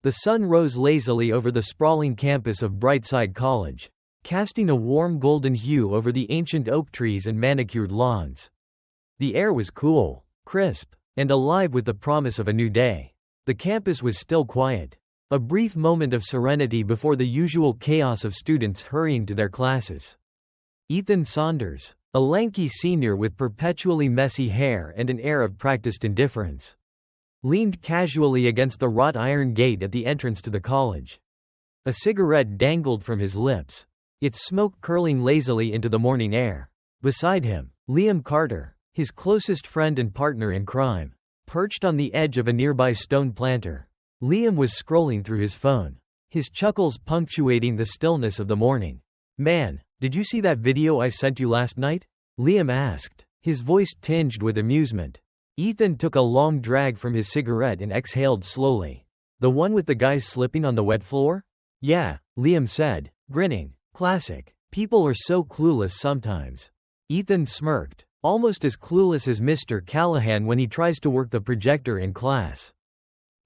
The sun rose lazily over the sprawling campus of Brightside College, casting a warm golden hue over the ancient oak trees and manicured lawns. The air was cool, crisp, and alive with the promise of a new day. The campus was still quiet. A brief moment of serenity before the usual chaos of students hurrying to their classes. Ethan Saunders, a lanky senior with perpetually messy hair and an air of practiced indifference, leaned casually against the wrought iron gate at the entrance to the college. A cigarette dangled from his lips, its smoke curling lazily into the morning air. Beside him, Liam Carter, his closest friend and partner in crime, perched on the edge of a nearby stone planter. Liam was scrolling through his phone, his chuckles punctuating the stillness of the morning. "Man, did you see that video I sent you last night?" Liam asked, his voice tinged with amusement. Ethan took a long drag from his cigarette and exhaled slowly. "The one with the guys slipping on the wet floor?" "Yeah," Liam said, grinning. "Classic. People are so clueless sometimes." Ethan smirked, almost as clueless as Mr. Callahan when he tries to work the projector in class.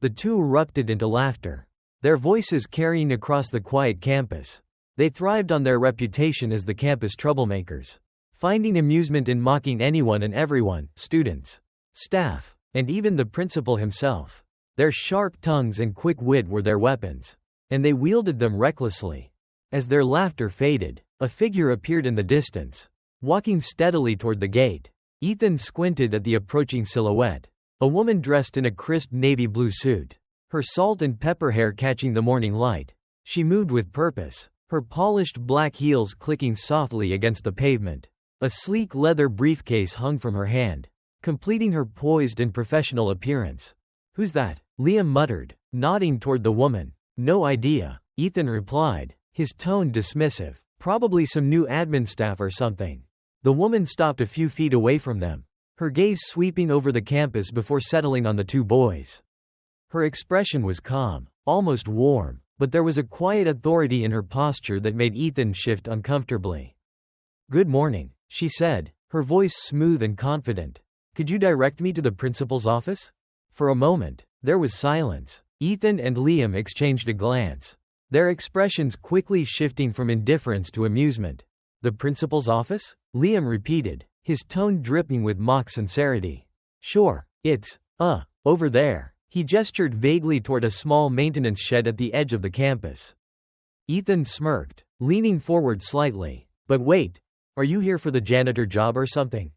The two erupted into laughter, their voices carrying across the quiet campus. They thrived on their reputation as the campus troublemakers, finding amusement in mocking anyone and everyone, students, staff, and even the principal himself. Their sharp tongues and quick wit were their weapons, and they wielded them recklessly. As their laughter faded, a figure appeared in the distance, walking steadily toward the gate. Ethan squinted at the approaching silhouette. A woman dressed in a crisp navy blue suit, her salt and pepper hair catching the morning light. She moved with purpose, her polished black heels clicking softly against the pavement. A sleek leather briefcase hung from her hand, completing her poised and professional appearance. "Who's that?" Liam muttered, nodding toward the woman. "No idea," Ethan replied, his tone dismissive. "Probably some new admin staff or something." The woman stopped a few feet away from them, her gaze sweeping over the campus before settling on the two boys. Her expression was calm, almost warm, but there was a quiet authority in her posture that made Ethan shift uncomfortably. "Good morning," she said, her voice smooth and confident. "Could you direct me to the principal's office?" For a moment, there was silence. Ethan and Liam exchanged a glance, their expressions quickly shifting from indifference to amusement. "The principal's office?" Liam repeated, his tone dripping with mock sincerity. "Sure, it's, over there." He gestured vaguely toward a small maintenance shed at the edge of the campus. Ethan smirked, leaning forward slightly. "But wait, are you here for the janitor job or something?"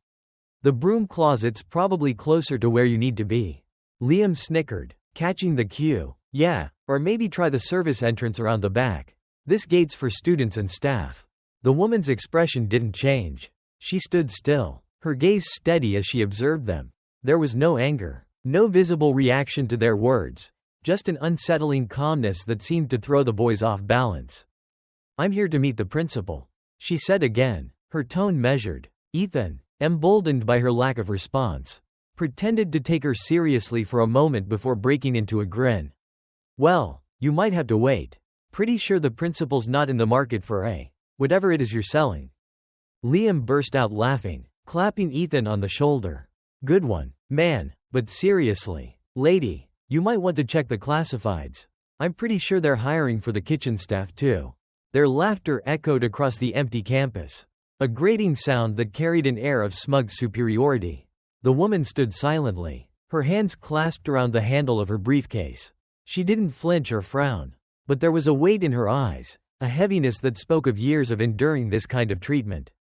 "The broom closet's probably closer to where you need to be." Liam snickered, catching the cue. "Yeah, or maybe try the service entrance around the back. This gate's for students and staff." The woman's expression didn't change. She stood still, her gaze steady as she observed them. There was no anger, no visible reaction to their words, just an unsettling calmness that seemed to throw the boys off balance. "I'm here to meet the principal," she said again, her tone measured. Ethan, emboldened by her lack of response, pretended to take her seriously for a moment before breaking into a grin. "Well, you might have to wait. Pretty sure the principal's not in the market for whatever it is you're selling." Liam burst out laughing, clapping Ethan on the shoulder. "Good one, man, but seriously, lady, you might want to check the classifieds. I'm pretty sure they're hiring for the kitchen staff too." Their laughter echoed across the empty campus, a grating sound that carried an air of smug superiority. The woman stood silently, her hands clasped around the handle of her briefcase. She didn't flinch or frown, but there was a weight in her eyes, a heaviness that spoke of years of enduring this kind of treatment.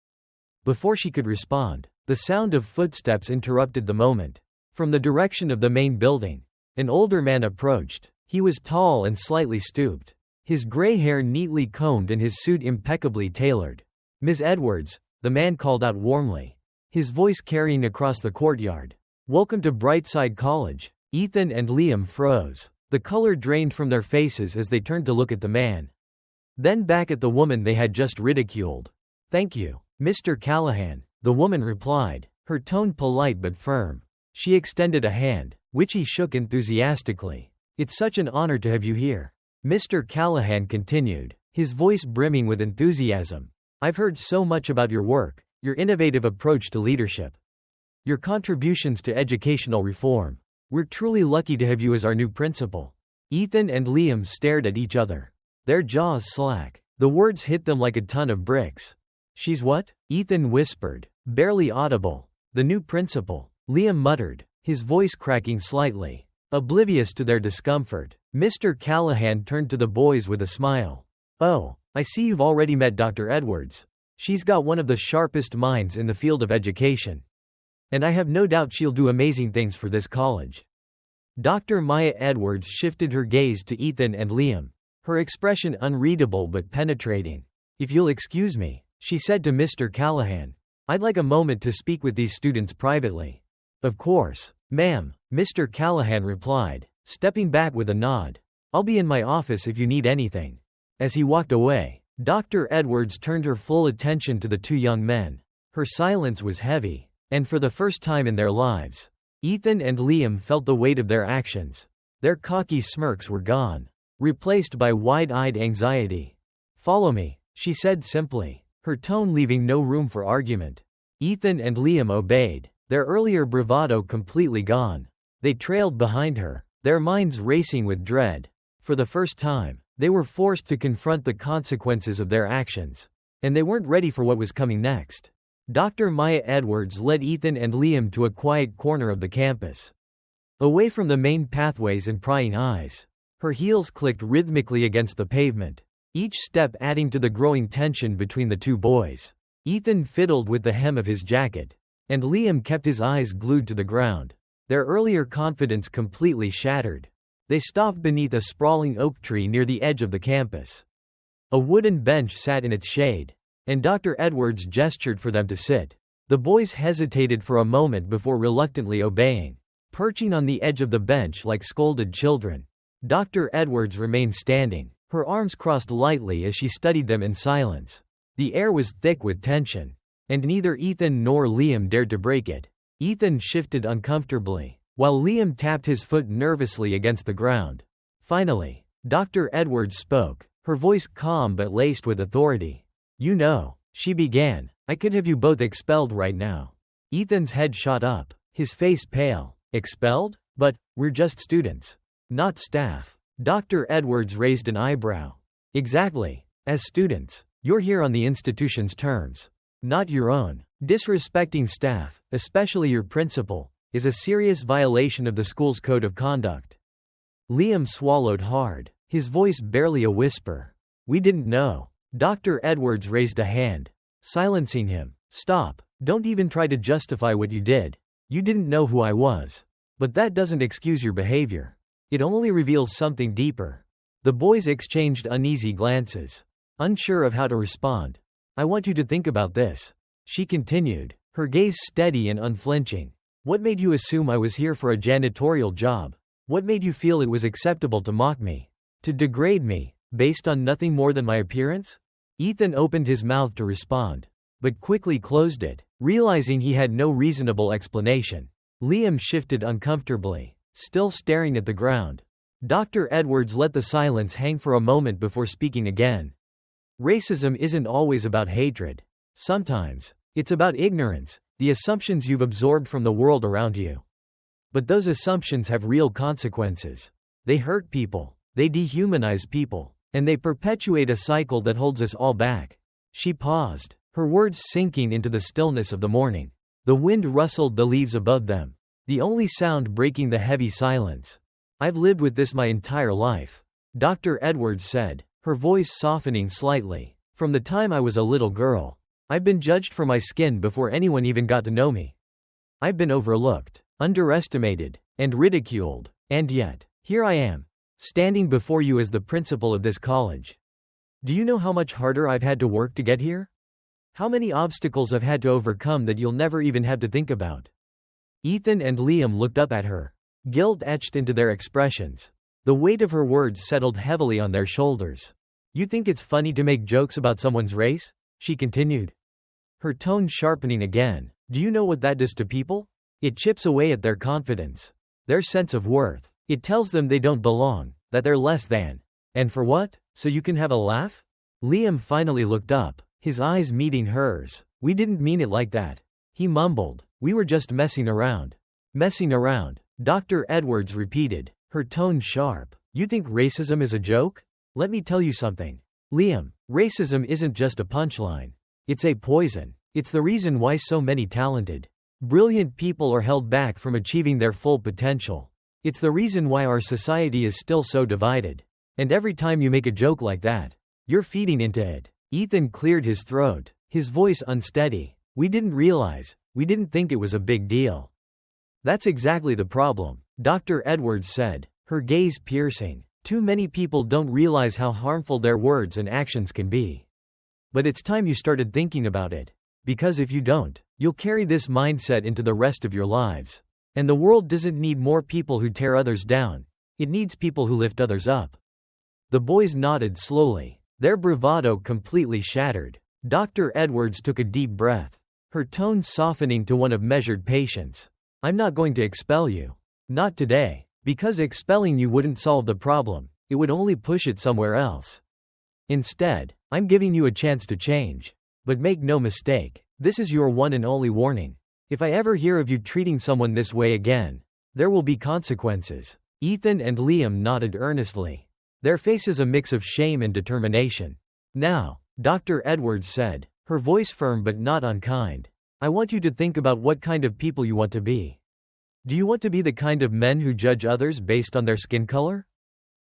Before she could respond, the sound of footsteps interrupted the moment. From the direction of the main building, an older man approached. He was tall and slightly stooped, his gray hair neatly combed and his suit impeccably tailored. "Ms. Edwards," the man called out warmly, his voice carrying across the courtyard. "Welcome to Brightside College." Ethan and Liam froze, the color drained from their faces as they turned to look at the man, then back at the woman they had just ridiculed. "Thank you, Mr. Callahan," the woman replied, her tone polite but firm. She extended a hand, which he shook enthusiastically. "It's such an honor to have you here." Mr. Callahan continued, his voice brimming with enthusiasm. "I've heard so much about your work, your innovative approach to leadership, your contributions to educational reform. We're truly lucky to have you as our new principal." Ethan and Liam stared at each other. Their jaws slack. The words hit them like a ton of bricks. "She's what?" Ethan whispered, barely audible. "The new principal," Liam muttered, his voice cracking slightly. Oblivious to their discomfort, Mr. Callahan turned to the boys with a smile. "Oh, I see you've already met Dr. Edwards. She's got one of the sharpest minds in the field of education. And I have no doubt she'll do amazing things for this college." Dr. Maya Edwards shifted her gaze to Ethan and Liam, her expression unreadable but penetrating. "If you'll excuse me," she said to Mr. Callahan, "I'd like a moment to speak with these students privately." "Of course, ma'am," Mr. Callahan replied, stepping back with a nod. "I'll be in my office if you need anything." As he walked away, Dr. Edwards turned her full attention to the two young men. Her silence was heavy, and for the first time in their lives, Ethan and Liam felt the weight of their actions. Their cocky smirks were gone, replaced by wide-eyed anxiety. "Follow me," she said simply, her tone leaving no room for argument. Ethan and Liam obeyed, their earlier bravado completely gone. They trailed behind her, their minds racing with dread. For the first time, they were forced to confront the consequences of their actions, and they weren't ready for what was coming next. Dr. Maya Edwards led Ethan and Liam to a quiet corner of the campus, away from the main pathways and prying eyes. Her heels clicked rhythmically against the pavement, each step adding to the growing tension between the two boys. Ethan fiddled with the hem of his jacket, and Liam kept his eyes glued to the ground, their earlier confidence completely shattered. They stopped beneath a sprawling oak tree near the edge of the campus. A wooden bench sat in its shade, and Dr. Edwards gestured for them to sit. The boys hesitated for a moment before reluctantly obeying, perching on the edge of the bench like scolded children. Dr. Edwards remained standing, her arms crossed lightly as she studied them in silence. The air was thick with tension, and neither Ethan nor Liam dared to break it. Ethan shifted uncomfortably, while Liam tapped his foot nervously against the ground. Finally, Dr. Edwards spoke, her voice calm but laced with authority. "You know," she began, "I could have you both expelled right now." Ethan's head shot up, his face pale. "Expelled? But, we're just students. Not staff." Dr. Edwards raised an eyebrow. "Exactly. As students, you're here on the institution's terms, not your own. Disrespecting staff, especially your principal, is a serious violation of the school's code of conduct." Liam swallowed hard, his voice barely a whisper. "We didn't know." Dr. Edwards raised a hand, silencing him. "Stop. Don't even try to justify what you did. You didn't know who I was. But that doesn't excuse your behavior. It only reveals something deeper." The boys exchanged uneasy glances, unsure of how to respond. "I want you to think about this," she continued, her gaze steady and unflinching. "What made you assume I was here for a janitorial job? What made you feel it was acceptable to mock me? To degrade me, based on nothing more than my appearance?" Ethan opened his mouth to respond, but quickly closed it, realizing he had no reasonable explanation. Liam shifted uncomfortably, still staring at the ground. Dr. Edwards let the silence hang for a moment before speaking again. "Racism isn't always about hatred. Sometimes, it's about ignorance, the assumptions you've absorbed from the world around you. But those assumptions have real consequences. They hurt people, they dehumanize people, and they perpetuate a cycle that holds us all back." She paused, her words sinking into the stillness of the morning. The wind rustled the leaves above them, the only sound breaking the heavy silence. "I've lived with this my entire life," Dr. Edwards said, her voice softening slightly. "From the time I was a little girl, I've been judged for my skin before anyone even got to know me. I've been overlooked, underestimated, and ridiculed. And yet, here I am, standing before you as the principal of this college. Do you know how much harder I've had to work to get here? How many obstacles I've had to overcome that you'll never even have to think about?" Ethan and Liam looked up at her, guilt etched into their expressions. The weight of her words settled heavily on their shoulders. "You think it's funny to make jokes about someone's race?" she continued, her tone sharpening again. "Do you know what that does to people? It chips away at their confidence, their sense of worth. It tells them they don't belong, that they're less than. And for what? So you can have a laugh?" Liam finally looked up, his eyes meeting hers. "We didn't mean it like that," he mumbled. "We were just messing around." "Messing around," Dr. Edwards repeated, her tone sharp. You think racism is a joke? Let me tell you something. Liam, racism isn't just a punchline. It's a poison. It's the reason why so many talented, brilliant people are held back from achieving their full potential. It's the reason why our society is still so divided. And every time you make a joke like that, you're feeding into it. Ethan cleared his throat, his voice unsteady. We didn't think it was a big deal. That's exactly the problem, Dr. Edwards said, her gaze piercing. Too many people don't realize how harmful their words and actions can be. But it's time you started thinking about it. Because if you don't, you'll carry this mindset into the rest of your lives. And the world doesn't need more people who tear others down. It needs people who lift others up. The boys nodded slowly, their bravado completely shattered. Dr. Edwards took a deep breath, her tone softening to one of measured patience. I'm not going to expel you. Not today. Because expelling you wouldn't solve the problem, it would only push it somewhere else. Instead, I'm giving you a chance to change. But make no mistake, this is your one and only warning. If I ever hear of you treating someone this way again, there will be consequences. Ethan and Liam nodded earnestly, their faces a mix of shame and determination. Now, Dr. Edwards said, her voice firm but not unkind, I want you to think about what kind of people you want to be. Do you want to be the kind of men who judge others based on their skin color?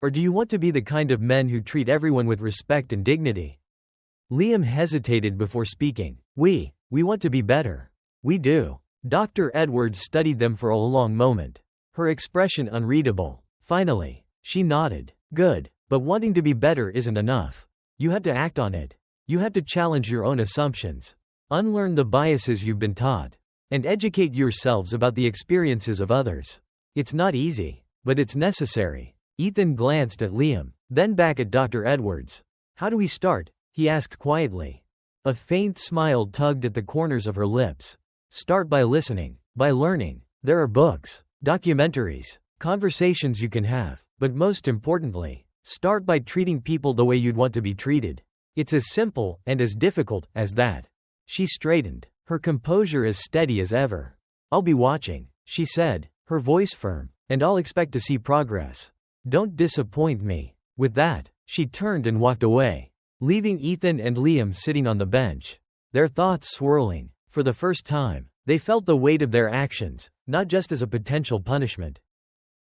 Or do you want to be the kind of men who treat everyone with respect and dignity? Liam hesitated before speaking. We want to be better. We do. Dr. Edwards studied them for a long moment, her expression unreadable. Finally, she nodded. Good. But wanting to be better isn't enough. You have to act on it. You have to challenge your own assumptions. Unlearn the biases you've been taught. And educate yourselves about the experiences of others. It's not easy, but it's necessary. Ethan glanced at Liam, then back at Dr. Edwards. How do we start? He asked quietly. A faint smile tugged at the corners of her lips. Start by listening, by learning. There are books, documentaries, conversations you can have, but most importantly, start by treating people the way you'd want to be treated. It's as simple and as difficult as that. She straightened, her composure as steady as ever. I'll be watching, she said, her voice firm, and I'll expect to see progress. Don't disappoint me. With that, she turned and walked away, leaving Ethan and Liam sitting on the bench, their thoughts swirling. For the first time, they felt the weight of their actions, not just as a potential punishment,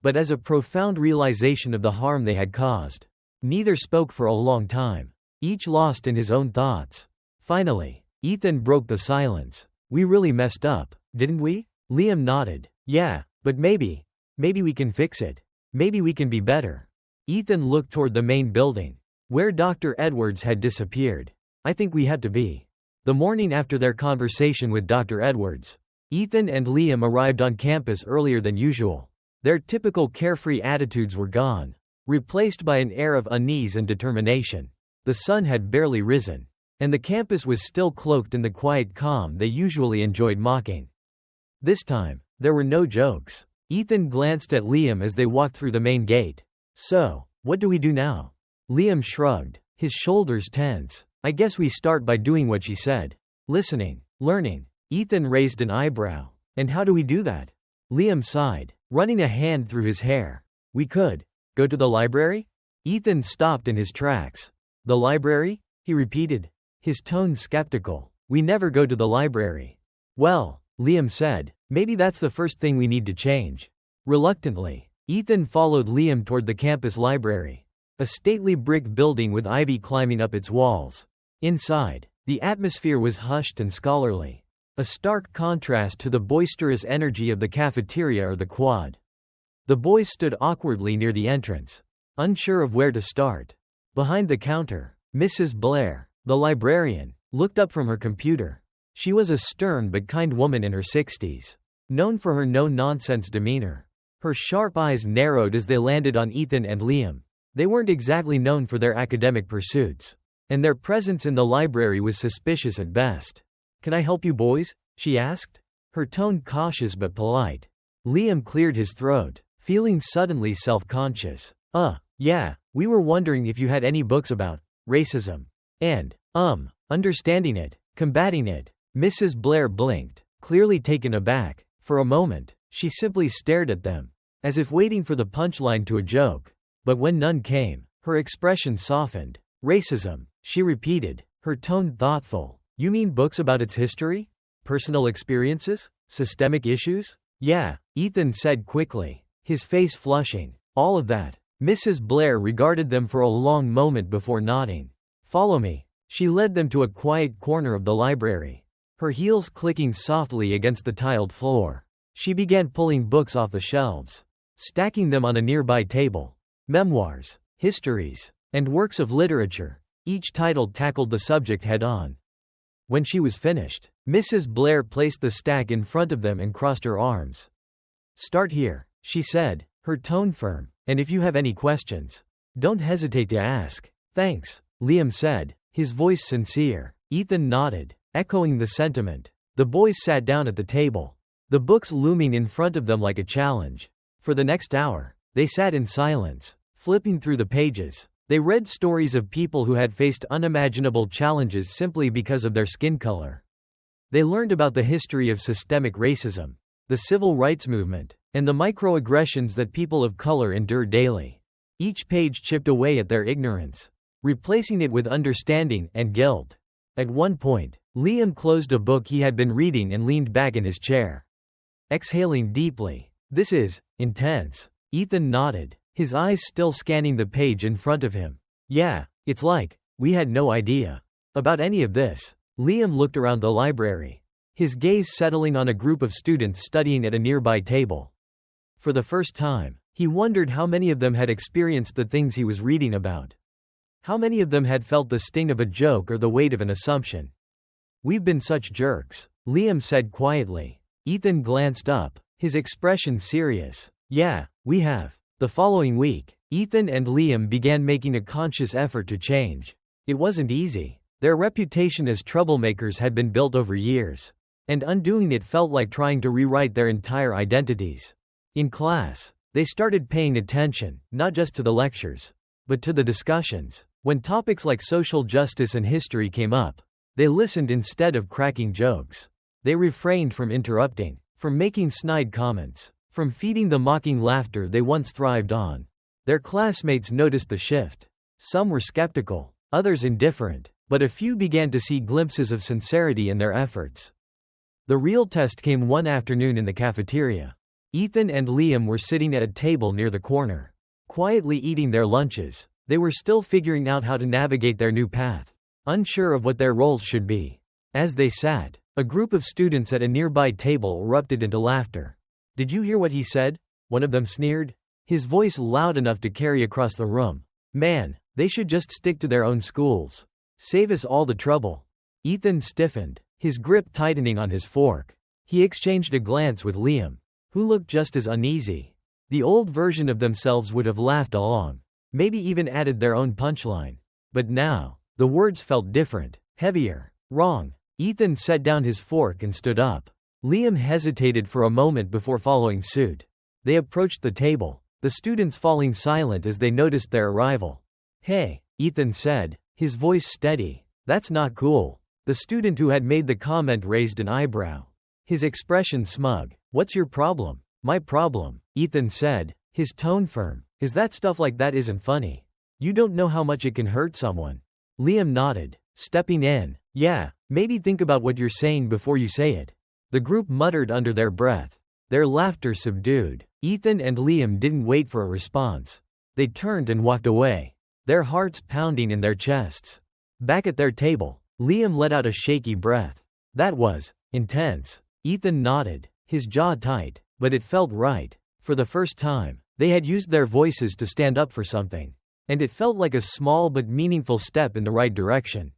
but as a profound realization of the harm they had caused. Neither spoke for a long time, each lost in his own thoughts. Finally, Ethan broke the silence. We really messed up, didn't we? Liam nodded. Yeah, but maybe we can fix it. Maybe we can be better. Ethan looked toward the main building, where Dr. Edwards had disappeared. I think we had to be. The morning after their conversation with Dr. Edwards, Ethan and Liam arrived on campus earlier than usual. Their typical carefree attitudes were gone, replaced by an air of unease and determination. The sun had barely risen, and the campus was still cloaked in the quiet calm they usually enjoyed mocking. This time, there were no jokes. Ethan glanced at Liam as they walked through the main gate. So, what do we do now? Liam shrugged, his shoulders tense. I guess we start by doing what she said. Listening, learning. Ethan raised an eyebrow. And how do we do that? Liam sighed, running a hand through his hair. We could go to the library? Ethan stopped in his tracks. The library? He repeated, his tone skeptical. We never go to the library. Well, Liam said, maybe that's the first thing we need to change. Reluctantly, Ethan followed Liam toward the campus library, a stately brick building with ivy climbing up its walls. Inside, the atmosphere was hushed and scholarly, a stark contrast to the boisterous energy of the cafeteria or the quad. The boys stood awkwardly near the entrance, unsure of where to start. Behind the counter, Mrs. Blair, the librarian, looked up from her computer. She was a stern but kind woman in her 60s, known for her no-nonsense demeanor. Her sharp eyes narrowed as they landed on Ethan and Liam. They weren't exactly known for their academic pursuits, and their presence in the library was suspicious at best. Can I help you boys? She asked, her tone cautious but polite. Liam cleared his throat, feeling suddenly self-conscious. Yeah, we were wondering if you had any books about racism and, understanding it, combating it. Mrs. Blair blinked, clearly taken aback. For a moment, she simply stared at them, as if waiting for the punchline to a joke. But when none came, her expression softened. Racism, she repeated, her tone thoughtful. You mean books about its history? Personal experiences? Systemic issues? Yeah, Ethan said quickly, his face flushing. All of that. Mrs. Blair regarded them for a long moment before nodding. Follow me. She led them to a quiet corner of the library, her heels clicking softly against the tiled floor. She began pulling books off the shelves, stacking them on a nearby table. Memoirs, histories, and works of literature, each title tackled the subject head-on. When she was finished, Mrs. Blair placed the stack in front of them and crossed her arms. Start here, she said, her tone firm, and if you have any questions, don't hesitate to ask. Thanks, Liam said, his voice sincere. Ethan nodded, echoing the sentiment. The boys sat down at the table, the books looming in front of them like a challenge. For the next hour, they sat in silence, flipping through the pages. They read stories of people who had faced unimaginable challenges simply because of their skin color. They learned about the history of systemic racism, the civil rights movement, and the microaggressions that people of color endure daily. Each page chipped away at their ignorance, replacing it with understanding and guilt. At one point, Liam closed a book he had been reading and leaned back in his chair, exhaling deeply. This is intense. Ethan nodded, his eyes still scanning the page in front of him. Yeah, it's like, we had no idea about any of this. Liam looked around the library, his gaze settling on a group of students studying at a nearby table. For the first time, he wondered how many of them had experienced the things he was reading about. How many of them had felt the sting of a joke or the weight of an assumption. We've been such jerks, Liam said quietly. Ethan glanced up, his expression serious. Yeah, we have. The following week, Ethan and Liam began making a conscious effort to change. It wasn't easy. Their reputation as troublemakers had been built over years, and undoing it felt like trying to rewrite their entire identities. In class, they started paying attention, not just to the lectures, but to the discussions. When topics like social justice and history came up, they listened instead of cracking jokes. They refrained from interrupting, from making snide comments, from feeding the mocking laughter they once thrived on. Their classmates noticed the shift. Some were skeptical, others indifferent, but a few began to see glimpses of sincerity in their efforts. The real test came one afternoon in the cafeteria. Ethan and Liam were sitting at a table near the corner, quietly eating their lunches. They were still figuring out how to navigate their new path, unsure of what their roles should be. As they sat, a group of students at a nearby table erupted into laughter. Did you hear what he said? One of them sneered, his voice loud enough to carry across the room. Man, they should just stick to their own schools. Save us all the trouble. Ethan stiffened, his grip tightening on his fork. He exchanged a glance with Liam, who looked just as uneasy. The old version of themselves would have laughed along, maybe even added their own punchline. But now, the words felt different, heavier. Wrong. Ethan set down his fork and stood up. Liam hesitated for a moment before following suit. They approached the table, the students falling silent as they noticed their arrival. Hey, Ethan said, his voice steady. That's not cool. The student who had made the comment raised an eyebrow, his expression smug. What's your problem? My problem, Ethan said, his tone firm, is that stuff like that isn't funny. You don't know how much it can hurt someone. Liam nodded, stepping in. Yeah, maybe think about what you're saying before you say it. The group muttered under their breath, their laughter subdued. Ethan and Liam didn't wait for a response. They turned and walked away, their hearts pounding in their chests. Back at their table, Liam let out a shaky breath. That was intense. Ethan nodded, his jaw tight, but it felt right. For the first time, they had used their voices to stand up for something, and it felt like a small but meaningful step in the right direction.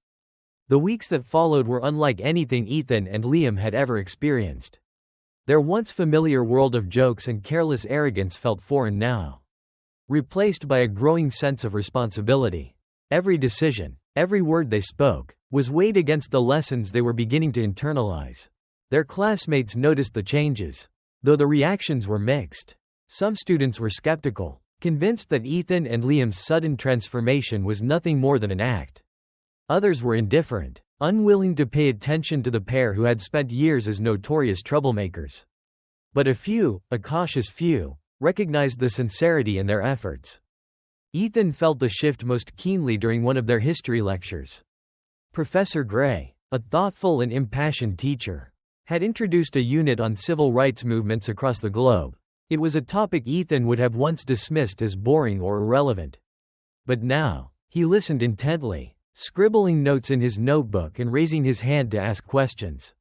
The weeks that followed were unlike anything Ethan and Liam had ever experienced. Their once familiar world of jokes and careless arrogance felt foreign now, replaced by a growing sense of responsibility. Every decision, every word they spoke, was weighed against the lessons they were beginning to internalize. Their classmates noticed the changes, though the reactions were mixed. Some students were skeptical, convinced that Ethan and Liam's sudden transformation was nothing more than an act. Others were indifferent, unwilling to pay attention to the pair who had spent years as notorious troublemakers. But a few, a cautious few, recognized the sincerity in their efforts. Ethan felt the shift most keenly during one of their history lectures. Professor Gray, a thoughtful and impassioned teacher, had introduced a unit on civil rights movements across the globe. It was a topic Ethan would have once dismissed as boring or irrelevant. But now, he listened intently, scribbling notes in his notebook and raising his hand to ask questions.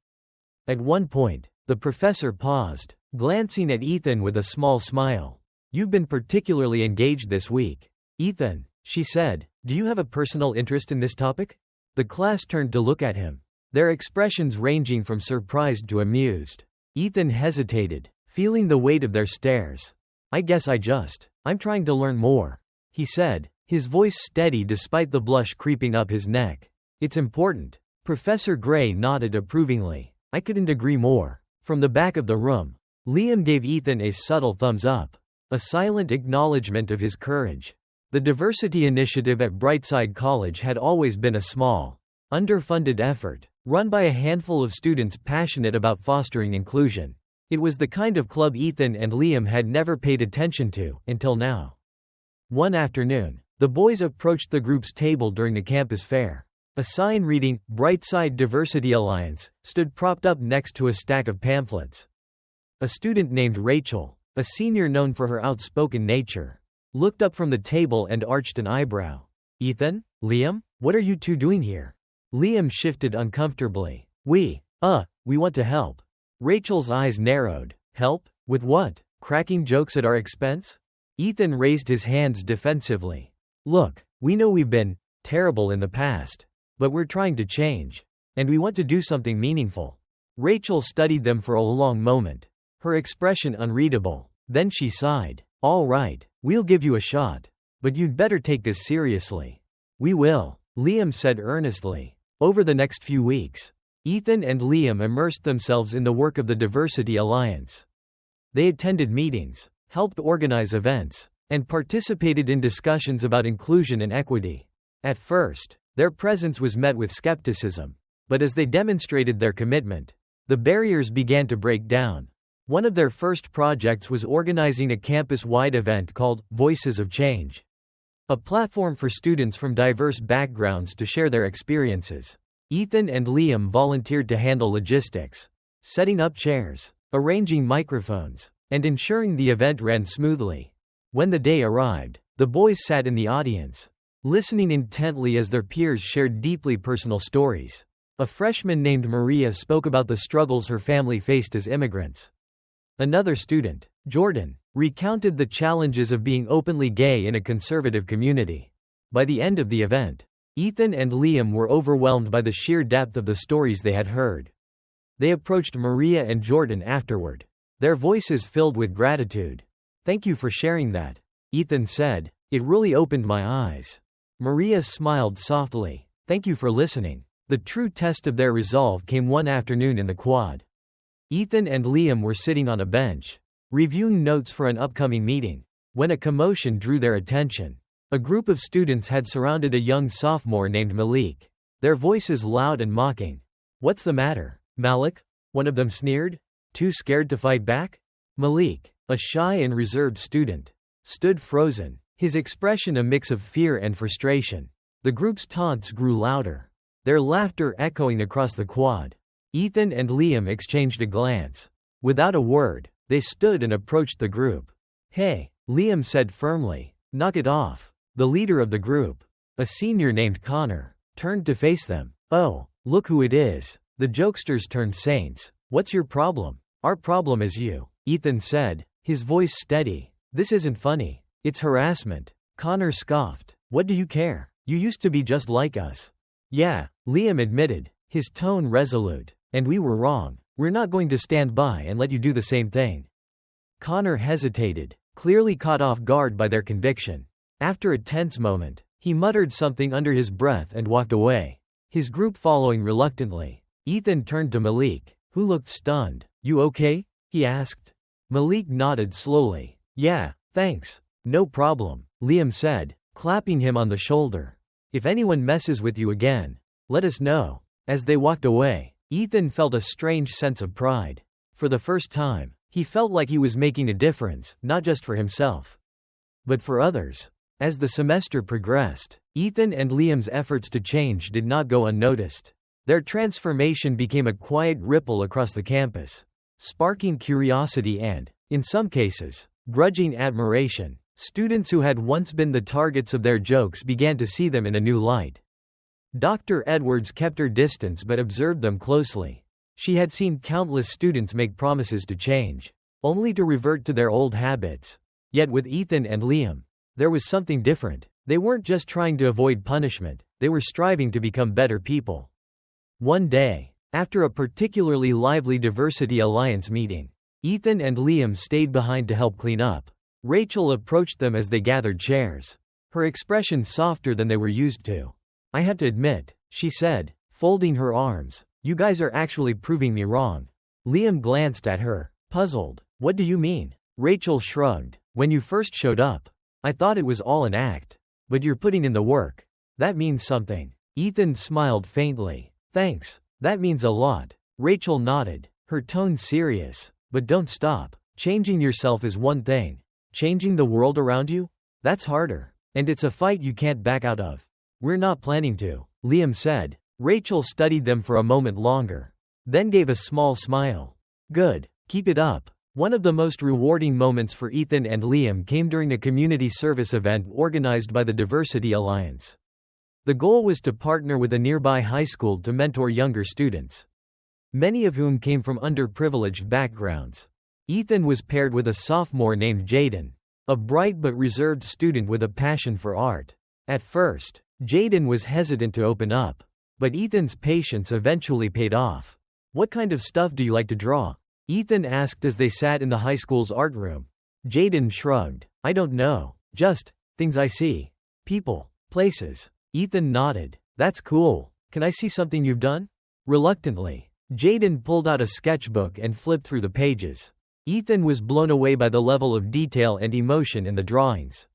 At one point, the professor paused, glancing at Ethan with a small smile. "You've been particularly engaged this week, Ethan," she said. "Do you have a personal interest in this topic?" The class turned to look at him, their expressions ranging from surprised to amused. Ethan hesitated, feeling the weight of their stares. I'm trying to learn more," he said, his voice steady despite the blush creeping up his neck. "It's important." Professor Gray nodded approvingly. "I couldn't agree more." From the back of the room, Liam gave Ethan a subtle thumbs up, a silent acknowledgement of his courage. The diversity initiative at Brightside College had always been a small, underfunded effort, run by a handful of students passionate about fostering inclusion. It was the kind of club Ethan and Liam had never paid attention to, until now. One afternoon, the boys approached the group's table during the campus fair. A sign reading, "Brightside Diversity Alliance," stood propped up next to a stack of pamphlets. A student named Rachel, a senior known for her outspoken nature, looked up from the table and arched an eyebrow. "Ethan? Liam? What are you two doing here?" Liam shifted uncomfortably. We want to help." Rachel's eyes narrowed. "Help? With what? Cracking jokes at our expense?" Ethan raised his hands defensively. "Look, we know we've been terrible in the past. But we're trying to change. And we want to do something meaningful." Rachel studied them for a long moment, her expression unreadable. Then she sighed. "All right, we'll give you a shot. But you'd better take this seriously." "We will," Liam said earnestly. Over the next few weeks, Ethan and Liam immersed themselves in the work of the Diversity Alliance. They attended meetings, helped organize events, and participated in discussions about inclusion and equity. At first, their presence was met with skepticism, but as they demonstrated their commitment, the barriers began to break down. One of their first projects was organizing a campus-wide event called Voices of Change, a platform for students from diverse backgrounds to share their experiences. Ethan and Liam volunteered to handle logistics, setting up chairs, arranging microphones, and ensuring the event ran smoothly. When the day arrived, the boys sat in the audience, listening intently as their peers shared deeply personal stories. A freshman named Maria spoke about the struggles her family faced as immigrants. Another student, Jordan, recounted the challenges of being openly gay in a conservative community. By the end of the event, Ethan and Liam were overwhelmed by the sheer depth of the stories they had heard. They approached Maria and Jordan afterward, their voices filled with gratitude. "Thank you for sharing that," Ethan said. "It really opened my eyes." Maria smiled softly. "Thank you for listening." The true test of their resolve came one afternoon in the quad. Ethan and Liam were sitting on a bench, reviewing notes for an upcoming meeting, when a commotion drew their attention. A group of students had surrounded a young sophomore named Malik, their voices loud and mocking. "What's the matter, Malik?" one of them sneered. "Too scared to fight back?" Malik, a shy and reserved student, stood frozen, his expression a mix of fear and frustration. The group's taunts grew louder, their laughter echoing across the quad. Ethan and Liam exchanged a glance. Without a word, they stood and approached the group. "Hey," Liam said firmly, "knock it off." The leader of the group, a senior named Connor, turned to face them. "Oh, look who it is." The jokesters turned saints. "What's your problem?" "Our problem is you," Ethan said, his voice steady. "This isn't funny. It's harassment." Connor scoffed. "What do you care? You used to be just like us." "Yeah," Liam admitted, his tone resolute. "And we were wrong. We're not going to stand by and let you do the same thing." Connor hesitated, clearly caught off guard by their conviction. After a tense moment, he muttered something under his breath and walked away, his group following reluctantly. Ethan turned to Malik, who looked stunned. "You okay?" he asked. Malik nodded slowly. "Yeah, thanks. No problem," Liam said, clapping him on the shoulder. "If anyone messes with you again, let us know." As they walked away, Ethan felt a strange sense of pride. For the first time, he felt like he was making a difference, not just for himself, but for others. As the semester progressed, Ethan and Liam's efforts to change did not go unnoticed. Their transformation became a quiet ripple across the campus, sparking curiosity and, in some cases, grudging admiration. Students who had once been the targets of their jokes began to see them in a new light. Dr. Edwards kept her distance but observed them closely. She had seen countless students make promises to change, only to revert to their old habits. Yet with Ethan and Liam, there was something different. They weren't just trying to avoid punishment, they were striving to become better people. One day, after a particularly lively Diversity Alliance meeting, Ethan and Liam stayed behind to help clean up. Rachel approached them as they gathered chairs, her expression softer than they were used to. "I have to admit," she said, folding her arms, "you guys are actually proving me wrong." Liam glanced at her, puzzled. "What do you mean?" Rachel shrugged. "When you first showed up, I thought it was all an act. But you're putting in the work. That means something." Ethan smiled faintly. "Thanks. That means a lot." Rachel nodded, her tone serious. "But don't stop. Changing yourself is one thing. Changing the world around you? That's harder. And it's a fight you can't back out of." "We're not planning to," Liam said. Rachel studied them for a moment longer, then gave a small smile. "Good. Keep it up." One of the most rewarding moments for Ethan and Liam came during a community service event organized by the Diversity Alliance. The goal was to partner with a nearby high school to mentor younger students, many of whom came from underprivileged backgrounds. Ethan was paired with a sophomore named Jaden, a bright but reserved student with a passion for art. At first, Jaden was hesitant to open up, but Ethan's patience eventually paid off. "What kind of stuff do you like to draw?" Ethan asked as they sat in the high school's art room. Jaden shrugged. "I don't know. Just things I see. People, places." Ethan nodded. "That's cool. Can I see something you've done?" Reluctantly, Jaden pulled out a sketchbook and flipped through the pages. Ethan was blown away by the level of detail and emotion in the drawings.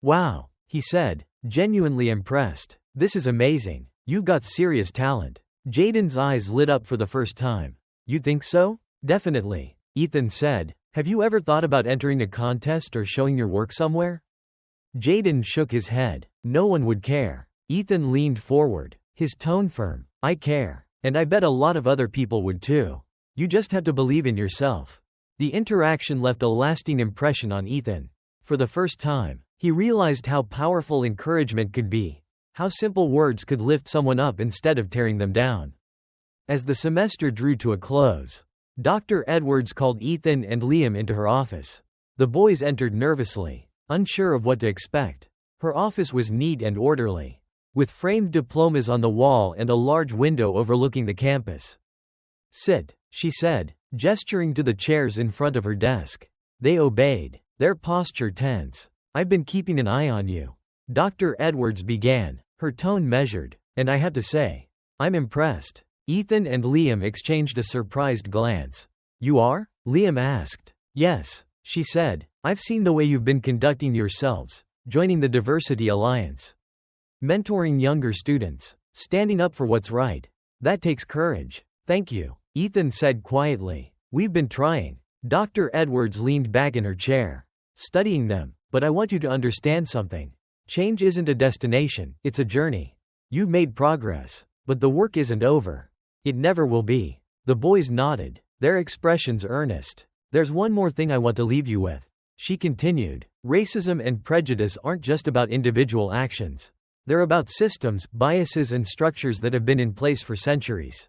"Wow," he said, genuinely impressed. "This is amazing. You've got serious talent." Jaden's eyes lit up for the first time. "You think so?" "Definitely," Ethan said. "Have you ever thought about entering a contest or showing your work somewhere?" Jaden shook his head. "No one would care." Ethan leaned forward, his tone firm. "I care. And I bet a lot of other people would too. You just have to believe in yourself." The interaction left a lasting impression on Ethan. For the first time, he realized how powerful encouragement could be, how simple words could lift someone up instead of tearing them down. As the semester drew to a close, Dr. Edwards called Ethan and Liam into her office. The boys entered nervously, unsure of what to expect. Her office was neat and orderly, with framed diplomas on the wall and a large window overlooking the campus. "Sit," she said, gesturing to the chairs in front of her desk. They obeyed, their posture tense. "I've been keeping an eye on you," Dr. Edwards began, her tone measured, "and I have to say, I'm impressed." Ethan and Liam exchanged a surprised glance. "You are?" Liam asked. "Yes," she said. "I've seen the way you've been conducting yourselves, joining the Diversity Alliance, mentoring younger students, standing up for what's right. That takes courage." "Thank you," Ethan said quietly. "We've been trying." Dr. Edwards leaned back in her chair. "Studying them, but I want you to understand something. Change isn't a destination, it's a journey. You've made progress, but the work isn't over. It never will be." The boys nodded, their expressions earnest. "There's one more thing I want to leave you with," she continued. "Racism and prejudice aren't just about individual actions. They're about systems, biases and structures that have been in place for centuries.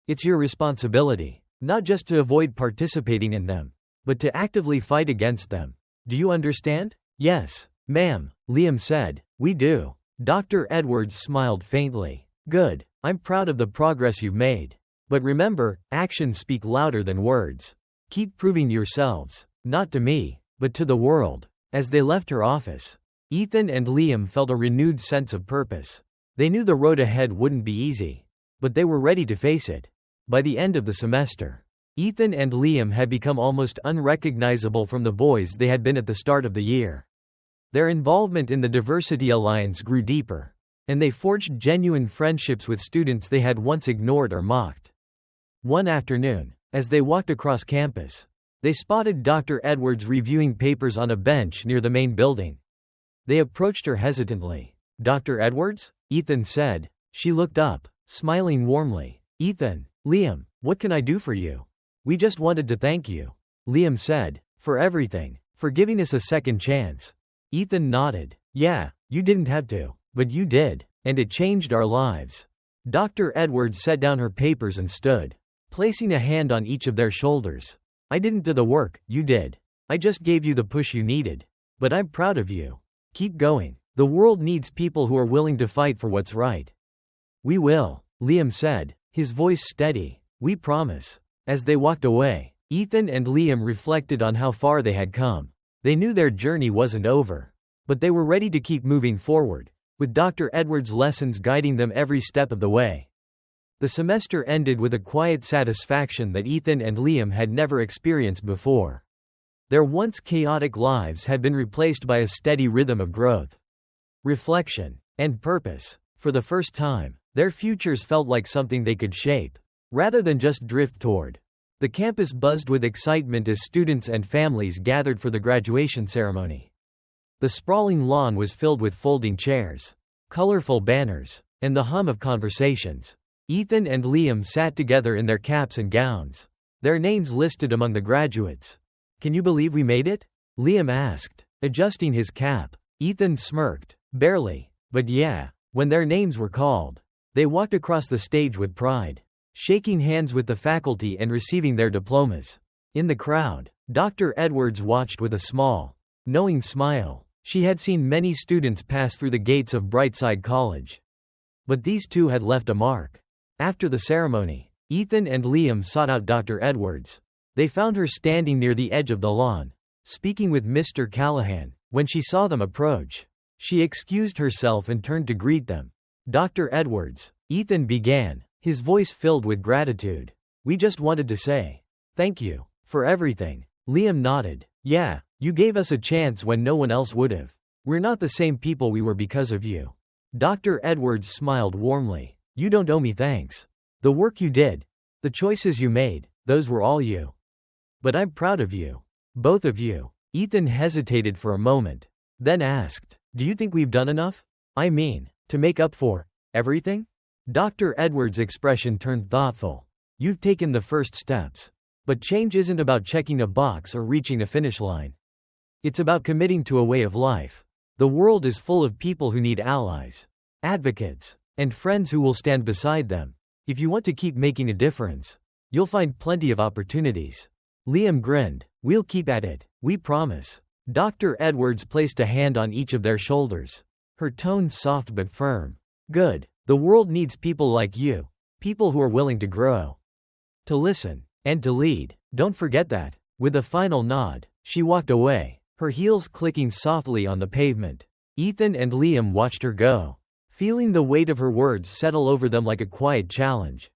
It's your responsibility, not just to avoid participating in them, but to actively fight against them. Do you understand?" "Yes, ma'am," Liam said. "We do." Dr. Edwards smiled faintly. "Good. I'm proud of the progress you've made. But remember, actions speak louder than words. Keep proving yourselves, not to me, but to the world." As they left her office, Ethan and Liam felt a renewed sense of purpose. They knew the road ahead wouldn't be easy, but they were ready to face it. By the end of the semester, Ethan and Liam had become almost unrecognizable from the boys they had been at the start of the year. Their involvement in the Diversity Alliance grew deeper, and they forged genuine friendships with students they had once ignored or mocked. One afternoon, as they walked across campus, they spotted Dr. Edwards reviewing papers on a bench near the main building. They approached her hesitantly. "Dr. Edwards?" Ethan said. She looked up, smiling warmly. "Ethan, Liam, what can I do for you?" "We just wanted to thank you," Liam said, "for everything, for giving us a second chance." Ethan nodded. "Yeah, you didn't have to, but you did, and it changed our lives." Dr. Edwards set down her papers and stood, placing a hand on each of their shoulders. "I didn't do the work, you did. I just gave you the push you needed. But I'm proud of you. Keep going. The world needs people who are willing to fight for what's right." "We will," Liam said, his voice steady. "We promise." As they walked away, Ethan and Liam reflected on how far they had come. They knew their journey wasn't over, but they were ready to keep moving forward, with Dr. Edwards' lessons guiding them every step of the way. The semester ended with a quiet satisfaction that Ethan and Liam had never experienced before. Their once chaotic lives had been replaced by a steady rhythm of growth, reflection, and purpose. For the first time, their futures felt like something they could shape, rather than just drift toward. The campus buzzed with excitement as students and families gathered for the graduation ceremony. The sprawling lawn was filled with folding chairs, colorful banners, and the hum of conversations. Ethan and Liam sat together in their caps and gowns, their names listed among the graduates. "Can you believe we made it?" Liam asked, adjusting his cap. Ethan smirked. "Barely, but yeah." When their names were called, they walked across the stage with pride, shaking hands with the faculty and receiving their diplomas. In the crowd, Dr. Edwards watched with a small, knowing smile. She had seen many students pass through the gates of Brightside College, but these two had left a mark. After the ceremony, Ethan and Liam sought out Dr. Edwards. They found her standing near the edge of the lawn, speaking with Mr. Callahan. When she saw them approach, she excused herself and turned to greet them. "Dr. Edwards," Ethan began, his voice filled with gratitude. "We just wanted to say thank you for everything." Liam nodded. "Yeah, you gave us a chance when no one else would have. We're not the same people we were because of you." Dr. Edwards smiled warmly. "You don't owe me thanks. The work you did, the choices you made, those were all you. But I'm proud of you. Both of you." Ethan hesitated for a moment, then asked, "Do you think we've done enough? I mean, to make up for everything?" Dr. Edwards' expression turned thoughtful. "You've taken the first steps. But change isn't about checking a box or reaching a finish line. It's about committing to a way of life. The world is full of people who need allies, advocates, and friends who will stand beside them. If you want to keep making a difference, you'll find plenty of opportunities." Liam grinned. "We'll keep at it, we promise." Dr. Edwards placed a hand on each of their shoulders, her tone soft but firm. "Good. The world needs people like you, people who are willing to grow, to listen, and to lead. Don't forget that." With a final nod, she walked away, her heels clicking softly on the pavement. Ethan and Liam watched her go, feeling the weight of her words settle over them like a quiet challenge.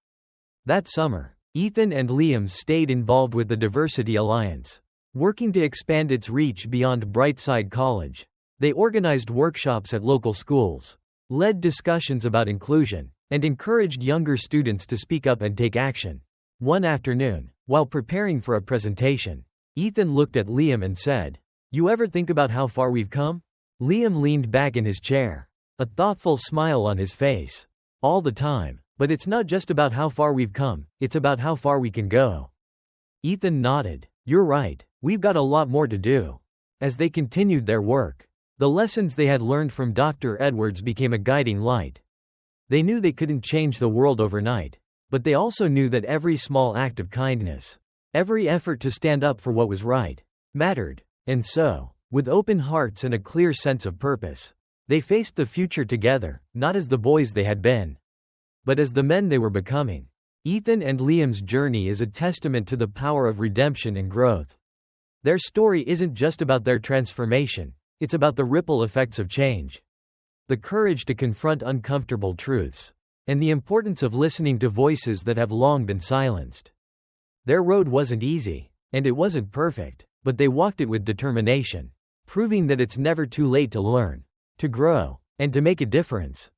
That summer, Ethan and Liam stayed involved with the Diversity Alliance, working to expand its reach beyond Brightside College. They organized workshops at local schools, led discussions about inclusion, and encouraged younger students to speak up and take action. One afternoon, while preparing for a presentation, Ethan looked at Liam and said, "You ever think about how far we've come?" Liam leaned back in his chair, a thoughtful smile on his face. "All the time. But it's not just about how far we've come, it's about how far we can go." Ethan nodded. "You're right, we've got a lot more to do." As they continued their work, the lessons they had learned from Dr. Edwards became a guiding light. They knew they couldn't change the world overnight, but they also knew that every small act of kindness, every effort to stand up for what was right, mattered. And so, with open hearts and a clear sense of purpose, they faced the future together, not as the boys they had been, but as the men they were becoming. Ethan and Liam's journey is a testament to the power of redemption and growth. Their story isn't just about their transformation, it's about the ripple effects of change, the courage to confront uncomfortable truths, and the importance of listening to voices that have long been silenced. Their road wasn't easy, and it wasn't perfect, but they walked it with determination, proving that it's never too late to learn, to grow, and to make a difference.